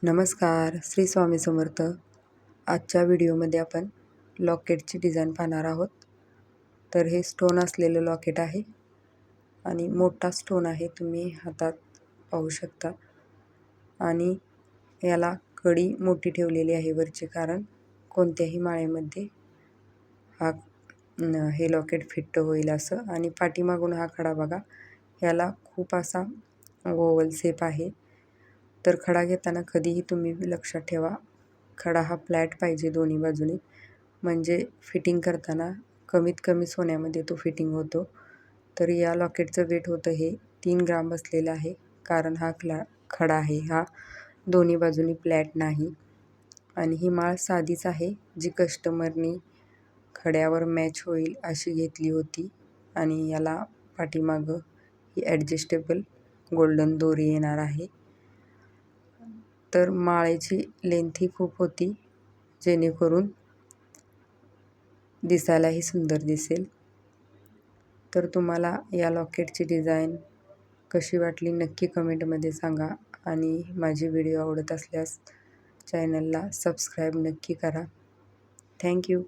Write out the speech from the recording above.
नमस्कार, श्री स्वामी समर्थ. आजच्या व्हिडिओमध्ये आपण लॉकेटची डिझाईन पाहणार आहोत. तर हे स्टोन असलेलं लॉकेट आहे आणि मोठा स्टोन आहे, तुम्ही हातात पाहू शकता. आणि याला कडी मोठी ठेवलेली आहे वरची, कारण कोणत्याही माळेमध्ये हे लॉकेट फिट होईल असं. आणि पाठीमागून हा खडा बघा, याला खूप असा ओव्हल शेप आहे. तर खडा घेताना कधीही तुम्ही लक्षात ठेवा, खडा हा फ्लॅट पाहिजे दोन्ही बाजूनी, म्हणजे फिटिंग करताना कमीत कमी सोन्यामध्ये तो फिटिंग होतो. तर या लॉकेटचं वेट होतं हे 3 ग्राम बसलेलं आहे, कारण हा खडा आहे हा दोन्ही बाजूनी फ्लॅट नाही. आणि ही माळ साधीच आहे, जी कस्टमरनी खड्यावर मॅच होईल अशी घेतली होती. आणि याला पाठीमागं ही ॲडजस्टेबल गोल्डन दोरी येणार आहे. तर माळेची लेंथ ही खूप होती, जेणेकरून दिसायलाही सुंदर दिसेल. तर तुम्हाला या लॉकेटची डिझाईन कशी वाटली नक्की कमेंटमध्ये सांगा. आणि माझी व्हिडिओ आवडत असल्यास चॅनलला सबस्क्राईब नक्की करा. थँक्यू.